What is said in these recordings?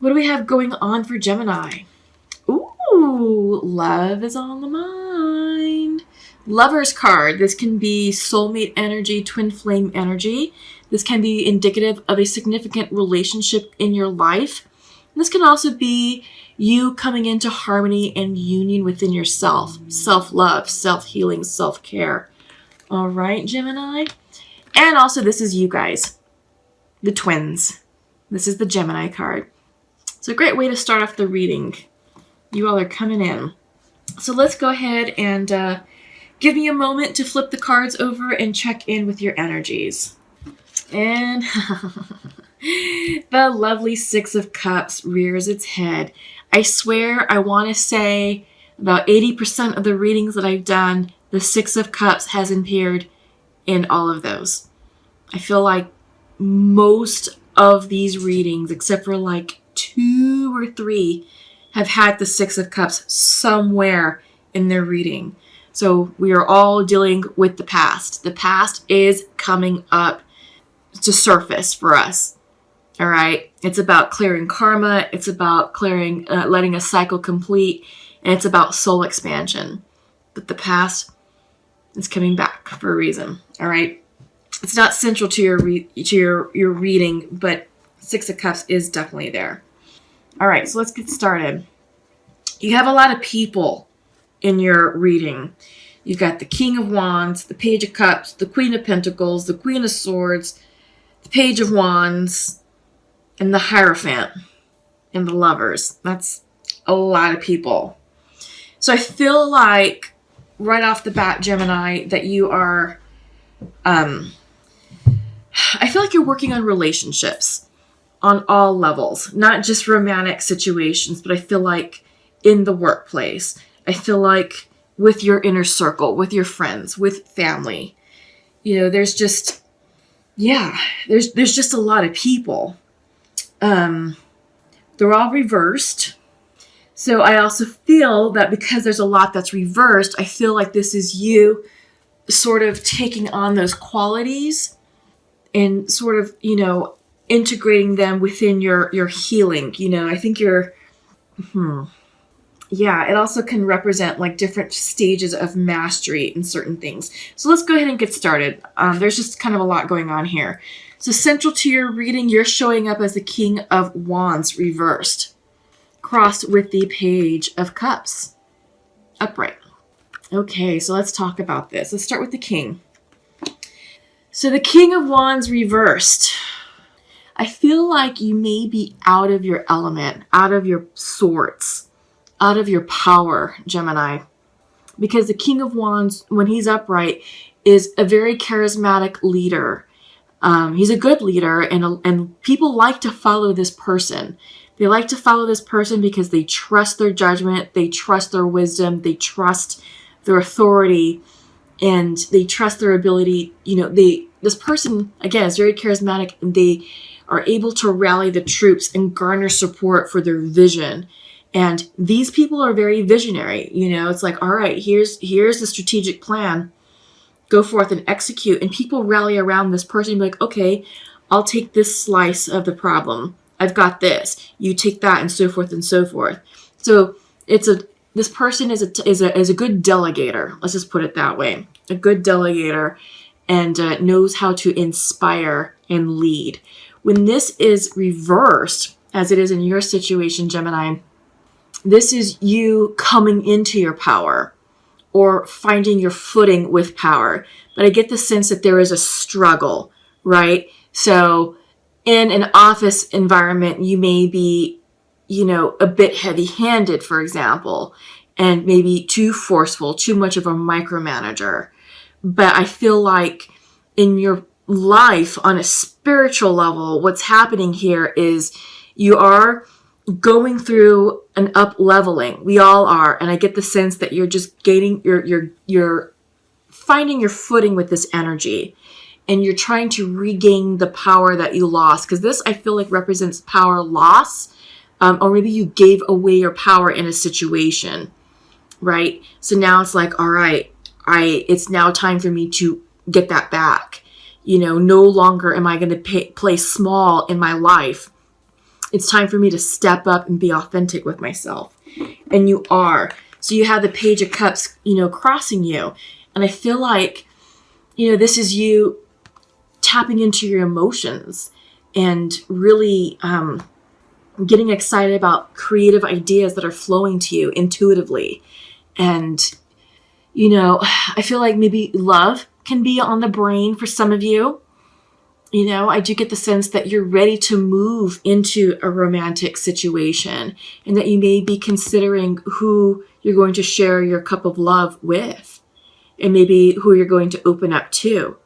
What do we have going on for Gemini? Ooh, love is on the mind. Lover's card. This can be soulmate energy, twin flame energy. This can be indicative of a significant relationship in your life. This can also be you coming into harmony and union within yourself. Self-love, self-healing, self-care. All right, Gemini. And also this is you guys, the twins. This is the Gemini card. It's a great way to start off the reading. You all are coming in. So let's go ahead and give me a moment to flip the cards over and check in with your energies. And the lovely Six of Cups rears its head. I swear, I want to say about 80% of the readings that I've done, the Six of Cups has appeared in all of those. I feel like most of these readings, except for like 2 or 3, have had the Six of Cups somewhere in their reading. So we are all dealing with the past. The past is coming up to surface for us. All right. It's about clearing karma. It's about clearing, letting a cycle complete. And it's about soul expansion. But the past is coming back for a reason. All right. It's not central to your reading, but Six of Cups is definitely there. All right. So let's get started. You have a lot of people in your reading. You've got the King of Wands, the Page of Cups, the Queen of Pentacles, the Queen of Swords, the Page of Wands, and the Hierophant, and the Lovers. That's a lot of people. So I feel like, right off the bat, Gemini, that you are, I feel like you're working on relationships on all levels, not just romantic situations, but I feel like in the workplace. I feel like with your inner circle, with your friends, with family. You know, there's just, there's just a lot of people. They're all reversed. So I also feel that because there's a lot that's reversed, I feel like this is you sort of taking on those qualities and sort of, integrating them within your healing. I think you're, it also can represent like different stages of mastery in certain things. So let's go ahead and get started. There's just kind of a lot going on here. So central to your reading, you're showing up as the King of Wands reversed, crossed with the Page of Cups, upright. Okay, so let's talk about this. Let's start with the King. So the King of Wands reversed. I feel like you may be out of your element, out of your sorts, out of your power, Gemini. Because the King of Wands, when he's upright, is a very charismatic leader. He's a good leader, and people like to follow this person. They like to follow this person because they trust their judgment, they trust their wisdom, they trust their authority, and they trust their ability. This person, again, is very charismatic, and they are able to rally the troops and garner support for their vision. And these people are very visionary. It's like, all right, here's the strategic plan. Go forth and execute. And people rally around this person and be like, okay, I'll take this slice of the problem. I've got this. You take that, and so forth and so forth. So this person is a good delegator. Let's just put it that way. A good delegator, and knows how to inspire and lead. When this is reversed, as it is in your situation, Gemini, this is you coming into your power or finding your footing with power. But I get the sense that there is a struggle, right? So in an office environment, you may be, a bit heavy-handed, for example, and maybe too forceful, too much of a micromanager. But I feel like in your life on a spiritual level, what's happening here is you are going through an up leveling. We all are. And I get the sense that you're just gaining, you're finding your footing with this energy, and you're trying to regain the power that you lost. Because this, I feel like, represents power loss, or maybe you gave away your power in a situation, right? So now it's like, all right, it's now time for me to get that back. No longer am I going to play small in my life. It's time for me to step up and be authentic with myself. And you are. So you have the Page of Cups, crossing you. And I feel like, this is you tapping into your emotions and really getting excited about creative ideas that are flowing to you intuitively. And, I feel like maybe love can be on the brain for some of you. I do get the sense that you're ready to move into a romantic situation and that you may be considering who you're going to share your cup of love with and maybe who you're going to open up to.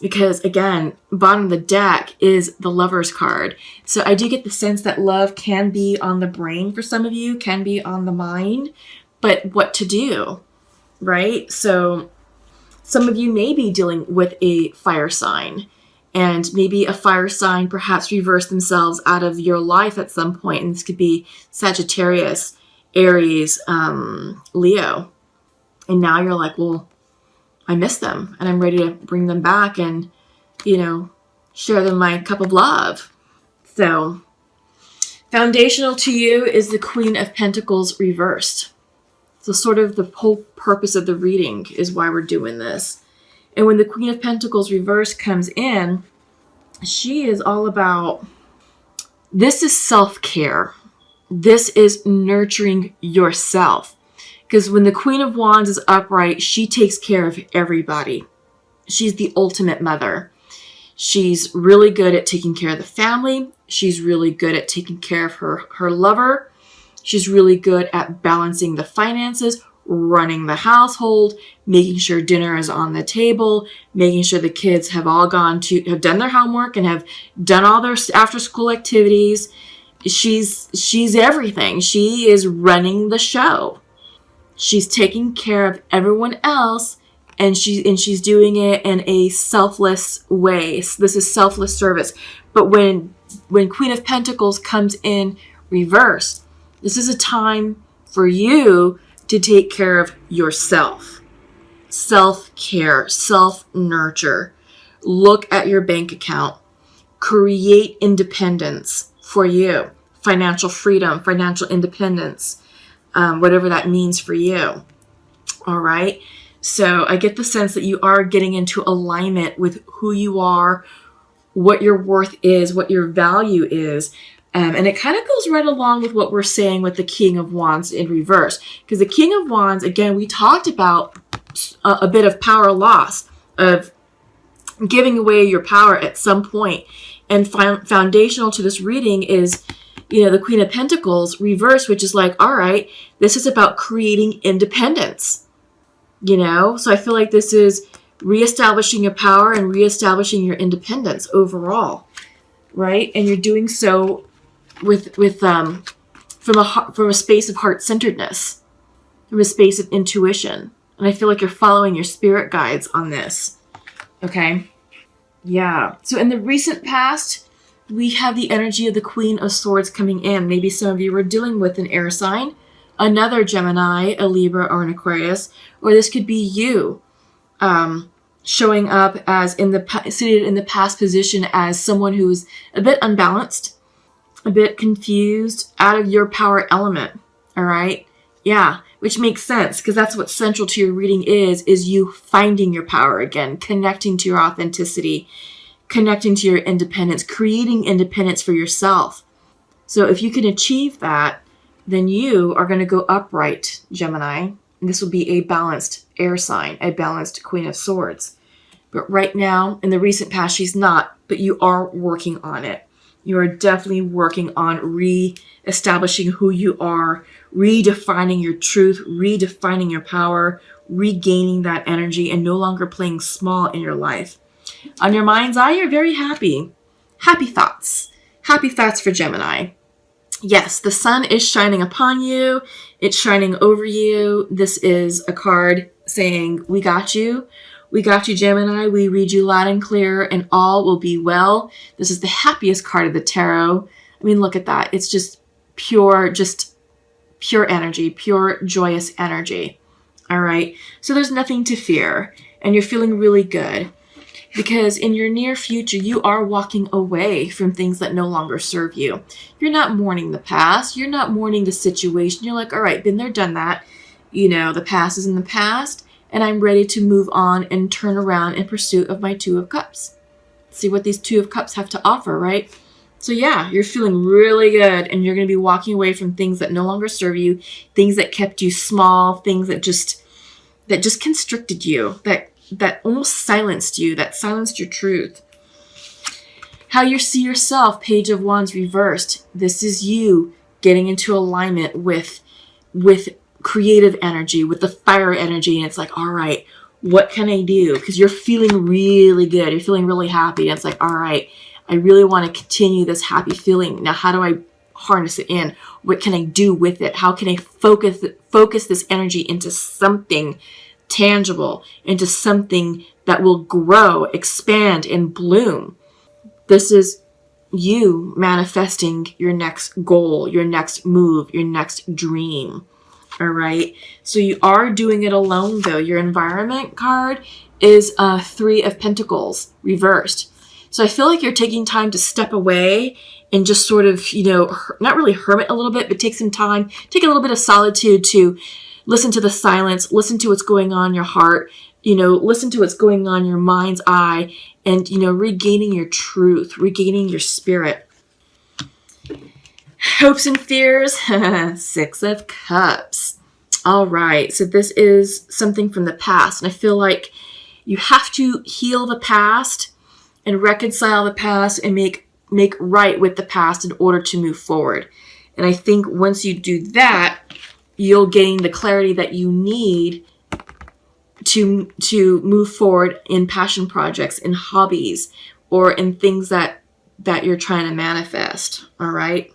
Because again, bottom of the deck is the Lover's card. So I do get the sense that love can be on the brain for some of you, can be on the mind, but what to do, right? So some of you may be dealing with a fire sign. And maybe a fire sign perhaps reverse themselves out of your life at some point. And this could be Sagittarius, Aries, Leo. And now you're like, well, I miss them. And I'm ready to bring them back and, share them my cup of love. So foundational to you is the Queen of Pentacles reversed. So sort of the whole purpose of the reading is why we're doing this. And when the Queen of Pentacles reversed comes in, she is all about, this is self-care. This is nurturing yourself. Because when the Queen of Wands is upright, she takes care of everybody. She's the ultimate mother. She's really good at taking care of the family. She's really good at taking care of her lover. She's really good at balancing the finances, running the household, making sure dinner is on the table, making sure the kids have done their homework and have done all their after school activities. She's everything. She is running the show. She's taking care of everyone else, and she's doing it in a selfless way. So this is selfless service. But when Queen of Pentacles comes in reverse, this is a time for you to take care of yourself. Self-care, self-nurture. Look at your bank account. Create independence for you. Financial freedom, financial independence, whatever that means for you. All right? So I get the sense that you are getting into alignment with who you are, what your worth is, what your value is. And it kind of goes right along with what we're saying with the King of Wands in reverse. Because the King of Wands, again, we talked about a bit of power loss, of giving away your power at some point. And foundational to this reading is, the Queen of Pentacles reverse, which is like, all right, this is about creating independence. So I feel like this is reestablishing your power and reestablishing your independence overall, right? And you're doing so from a space of heart-centeredness, from a space of intuition. And I feel like you're following your spirit guides on this. Okay? Yeah. So in the recent past, we have the energy of the Queen of Swords coming in. Maybe some of you were dealing with an air sign, another Gemini, a Libra, or an Aquarius, or this could be you showing up as seated in the past position as someone who's a bit unbalanced, a bit confused, out of your power element. All right? Yeah, which makes sense because that's what central to your reading is you finding your power again, connecting to your authenticity, connecting to your independence, creating independence for yourself. So if you can achieve that, then you are going to go upright, Gemini. And this will be a balanced air sign, a balanced Queen of Swords. But right now, in the recent past, she's not, but you are working on it. You are definitely working on re-establishing who you are, redefining your truth, redefining your power, regaining that energy, and no longer playing small in your life. On your mind's eye, you're very happy. Happy thoughts. Happy thoughts for Gemini. Yes, the sun is shining upon you. It's shining over you. This is a card saying, we got you. We got you, Gemini. We read you loud and clear, and all will be well. This is the happiest card of the tarot. I mean, look at that. It's just pure energy, pure joyous energy. All right. So there's nothing to fear, and you're feeling really good. Because in your near future, you are walking away from things that no longer serve you. You're not mourning the past. You're not mourning the situation. You're like, all right, been there, done that. The past is in the past, and I'm ready to move on and turn around in pursuit of my Two of Cups. See what these Two of Cups have to offer, right? So yeah, you're feeling really good, and you're going to be walking away from things that no longer serve you, things that kept you small, things that just constricted you, that almost silenced you, that silenced your truth. How you see yourself, Page of Wands reversed. This is you getting into alignment with creative energy, with the fire energy, and it's like, all right, what can I do? Because you're feeling really good. You're feeling really happy. And it's like, all right, I really want to continue this happy feeling. Now, how do I harness it in? What can I do with it? How can I focus this energy into something tangible, into something that will grow, expand, and bloom? This is you manifesting your next goal, your next move, your next dream. All right. So you are doing it alone, though. Your environment card is Three of Pentacles reversed. So I feel like you're taking time to step away and just sort of, not really hermit a little bit, but take some time, take a little bit of solitude to listen to the silence, listen to what's going on in your heart, listen to what's going on in your mind's eye, and, regaining your truth, regaining your spirit. Hopes and fears, Six of Cups. All right, so this is something from the past, and I feel like you have to heal the past and reconcile the past and make right with the past in order to move forward. And I think once you do that, you'll gain the clarity that you need to move forward in passion projects, in hobbies, or in things that you're trying to manifest. All right.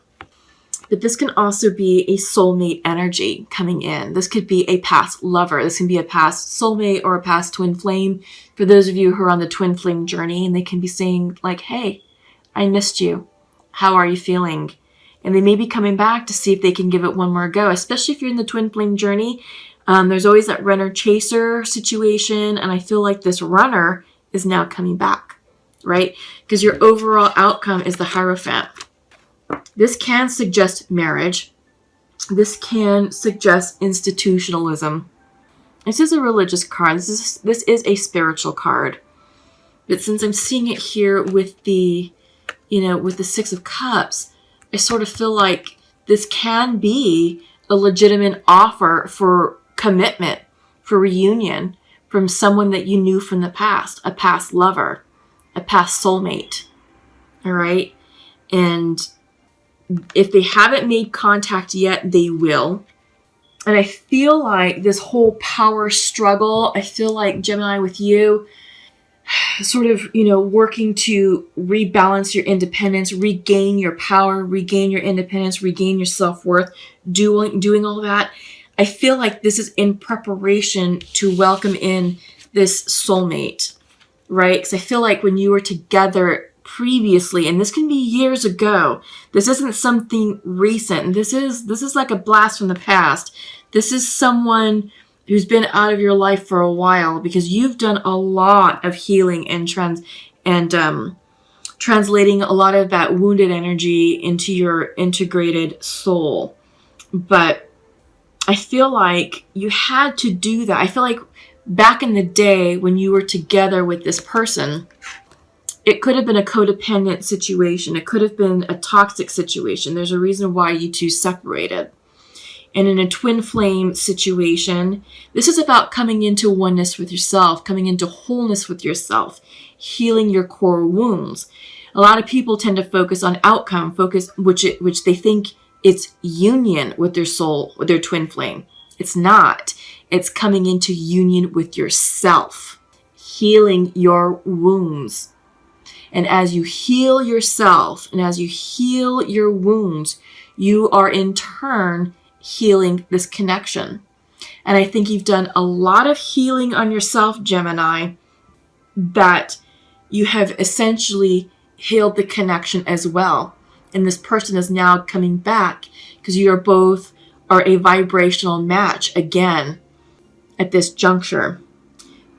But this can also be a soulmate energy coming in. This could be a past lover. This can be a past soulmate or a past twin flame. For those of you who are on the twin flame journey, and they can be saying like, hey, I missed you. How are you feeling? And they may be coming back to see if they can give it one more go, especially if you're in the twin flame journey. There's always that runner-chaser situation, and I feel like this runner is now coming back, right? Because your overall outcome is the Hierophant. This can suggest marriage. This can suggest institutionalism. This is a religious card. This is a spiritual card. But since I'm seeing it here with the Six of Cups, I sort of feel like this can be a legitimate offer for commitment, for reunion from someone that you knew from the past, a past lover, a past soulmate. All right? And if they haven't made contact yet, they will. And I feel like this whole power struggle, I feel like Gemini with you, sort of, working to rebalance your independence, regain your power, regain your independence, regain your self-worth, doing all that. I feel like this is in preparation to welcome in this soulmate, right? Because I feel like when you were together previously, and this can be years ago, this isn't something recent. This is like a blast from the past. This is someone who's been out of your life for a while, because you've done a lot of healing and translating a lot of that wounded energy into your integrated soul. But I feel like you had to do that. I feel like back in the day when you were together with this person, it could have been a codependent situation. It could have been a toxic situation. There's a reason why you two separated. And in a twin flame situation, this is about coming into oneness with yourself, coming into wholeness with yourself, healing your core wounds. A lot of people tend to focus on outcome, which they think it's union with their soul, with their twin flame. It's not. It's coming into union with yourself, healing your wounds. And as you heal yourself and as you heal your wounds, you are in turn healing this connection. And I think you've done a lot of healing on yourself, Gemini, that you have essentially healed the connection as well. And this person is now coming back because you are both are a vibrational match again at this juncture.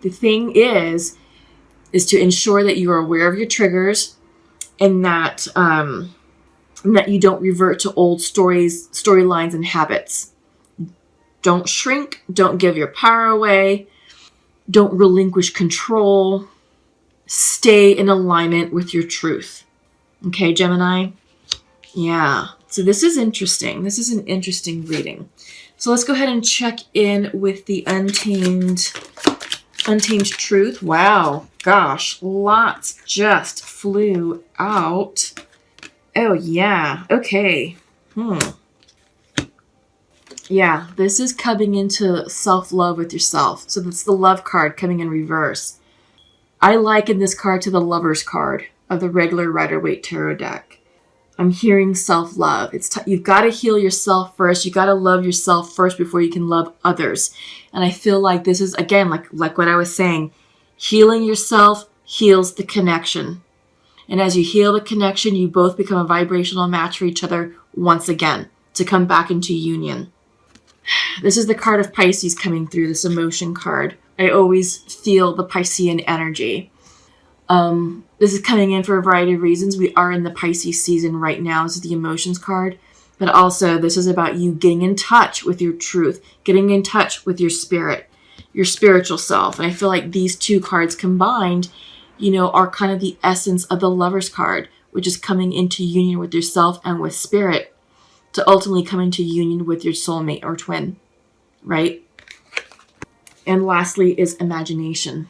The thing is, is to ensure that you are aware of your triggers, and that you don't revert to old storylines, and habits. Don't shrink. Don't give your power away. Don't relinquish control. Stay in alignment with your truth. Okay, Gemini? Yeah. So this is interesting. This is an interesting reading. So let's go ahead and check in with the Untamed Truth. Wow. Gosh. Lots just flew out. Oh, yeah. Okay. Yeah, this is coming into self-love with yourself. So that's the love card coming in reverse. I liken this card to the Lover's card of the regular Rider-Waite Tarot deck. I'm hearing self-love. You've got to heal yourself first. You got to love yourself first before you can love others. And I feel like this is, again, like what I was saying, healing yourself heals the connection. And as you heal the connection, you both become a vibrational match for each other once again to come back into union. This is the card of Pisces coming through, this emotion card. I always feel the Piscean energy. This is coming in for a variety of reasons. We are in the Pisces season right now. This is the emotions card. But also, this is about you getting in touch with your truth, getting in touch with your spirit, your spiritual self. And I feel like these two cards combined, are kind of the essence of the Lover's card, which is coming into union with yourself and with spirit to ultimately come into union with your soulmate or twin, right? And lastly is imagination.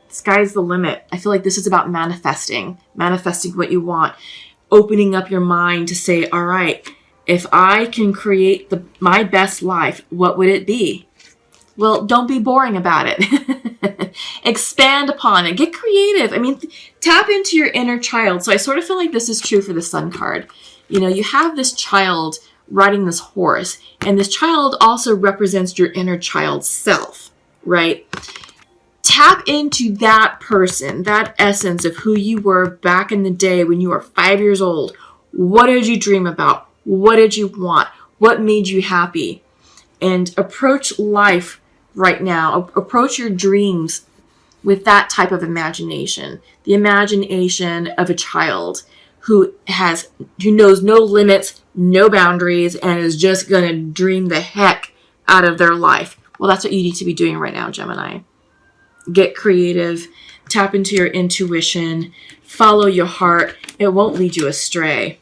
Sky's the limit. I feel like this is about manifesting what you want, opening up your mind to say, all right, if I can create my best life, what would it be? Well, don't be boring about it. Expand upon it. Get creative. I mean, tap into your inner child. So I sort of feel like this is true for the Sun card. You have this child riding this horse, and this child also represents your inner child self, right? Tap into that person, that essence of who you were back in the day when you were 5 years old. What did you dream about? What did you want? What made you happy? And approach life right now. Approach your dreams with that type of imagination. The imagination of a child who knows no limits, no boundaries, and is just going to dream the heck out of their life. Well, that's what you need to be doing right now, Gemini. Get creative, tap into your intuition, follow your heart. It won't lead you astray.